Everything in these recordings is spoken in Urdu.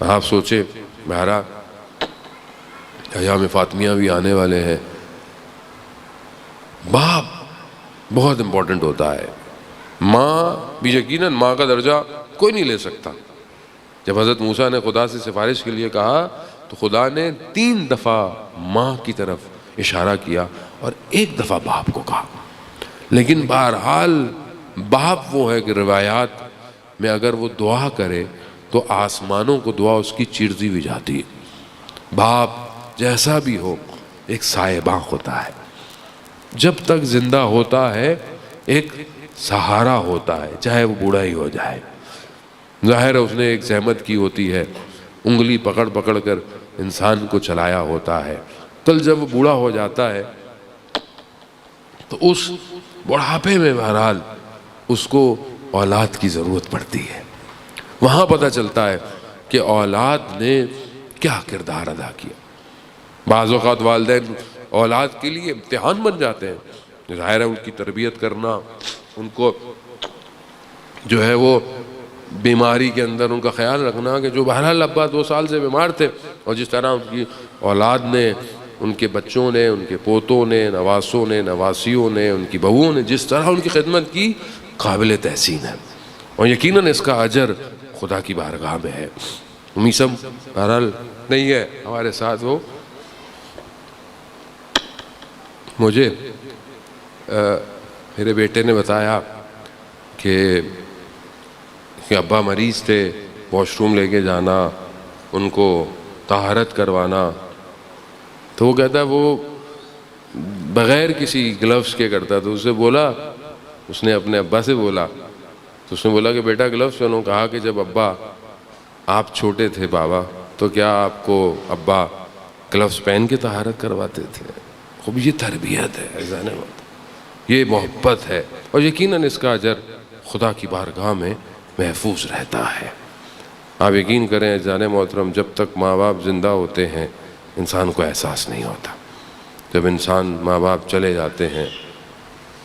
آپ سوچیں بہرحال ایام فاطمیہ بھی آنے والے ہیں، باپ بہت امپورٹنٹ ہوتا ہے، ماں بھی یقیناً ماں کا درجہ کوئی نہیں لے سکتا۔ جب حضرت موسیٰ نے خدا سے سفارش کے لیے کہا تو خدا نے 3 دفعہ ماں کی طرف اشارہ کیا اور 1 دفعہ باپ کو کہا، لیکن بہرحال باپ وہ ہے کہ روایات میں اگر وہ دعا کرے تو آسمانوں کو دعا اس کی چیرتی بھی جاتی ہے۔ باپ جیسا بھی ہو ایک سائباں ہوتا ہے، جب تک زندہ ہوتا ہے ایک سہارا ہوتا ہے، چاہے وہ بوڑھا ہی ہو جائے۔ ظاہر ہے اس نے ایک زحمت کی ہوتی ہے، انگلی پکڑ پکڑ کر انسان کو چلایا ہوتا ہے، کل جب وہ بوڑھا ہو جاتا ہے تو اس بڑھاپے میں بہرحال اس کو اولاد کی ضرورت پڑتی ہے۔ وہاں پتہ چلتا ہے کہ اولاد نے کیا کردار ادا کیا۔ بعض اوقات والدین اولاد کے لیے امتحان بن جاتے ہیں، ظاہر ہے ان کی تربیت کرنا، ان کو جو ہے وہ بیماری کے اندر ان کا خیال رکھنا، کہ جو بہرحال ابا 2 سال سے بیمار تھے اور جس طرح ان کی اولاد نے، ان کے بچوں نے، ان کے پوتوں نے، نواسوں نے، نواسیوں نے، ان کی بہوؤں نے جس طرح ان کی خدمت کی، قابل تحسین ہے، اور یقیناً اس کا اجر خدا کی بارگاہ میں ہے۔ میسم بہرحال نہیں ہے ہمارے ساتھ، وہ مجھے میرے بیٹے نے بتایا کہ ابا مریض تھے، واش روم لے کے جانا، ان کو طہارت کروانا، تو وہ کہتا ہے وہ بغیر کسی گلوز کے کرتا، تو اسے بولا، اس نے اپنے ابا سے بولا، تو اس نے بولا کہ بیٹا گلوز پہنو۔ کہا کہ جب ابا آپ چھوٹے تھے بابا تو کیا آپ کو ابا گلوز پہن کے طہارت کرواتے تھے؟ خوب یہ تربیت ہے عزیزان محترم، یہ محبت ہے، اور یقیناً اس کا اجر خدا کی بارگاہ میں محفوظ رہتا ہے۔ آپ یقین کریں عزیزان محترم، جب تک ماں باپ زندہ ہوتے ہیں انسان کو احساس نہیں ہوتا، جب انسان ماں باپ چلے جاتے ہیں،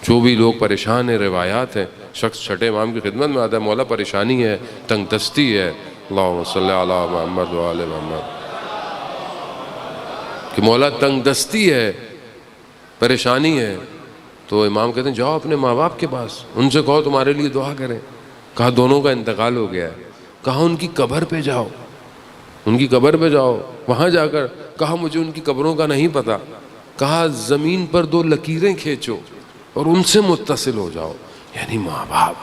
جو بھی لوگ پریشان ہیں، روایات ہیں، شخص چھٹے امام کی خدمت میں آتا ہے، مولا پریشانی ہے، تنگ دستی ہے، اللہم صلی علی محمد و آل محمد، کہ مولا تنگ دستی ہے، پریشانی ہے، تو امام کہتے ہیں جاؤ اپنے ماں باپ کے پاس، ان سے کہو تمہارے لیے دعا کریں۔ کہا دونوں کا انتقال ہو گیا ہے، کہا ان کی قبر پہ جاؤ، ان کی قبر پہ جاؤ، وہاں جا کر کہا مجھے ان کی قبروں کا نہیں پتا، کہا زمین پر 2 لکیریں کھینچو اور ان سے متصل ہو جاؤ، یعنی ماں باپ۔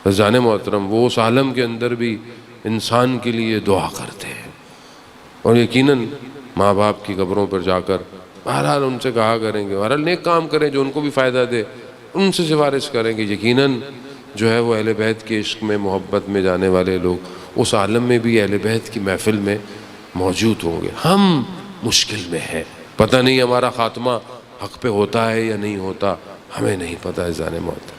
عزیزان محترم، وہ اس عالم کے اندر بھی انسان کے لیے دعا کرتے ہیں، اور یقیناً ماں باپ کی قبروں پر جا کر بہرحال ان سے کہا کریں گے، بہرحال نیک کام کریں جو ان کو بھی فائدہ دے، ان سے سفارش کریں گے، یقیناً جو ہے وہ اہل بیت کے عشق میں، محبت میں جانے والے لوگ اس عالم میں بھی اہل بیت کی محفل میں موجود ہوں گے۔ ہم مشکل میں ہیں، پتہ نہیں ہمارا خاتمہ حق پہ ہوتا ہے یا نہیں ہوتا، ہمیں نہیں پتہ عزیزان محترم۔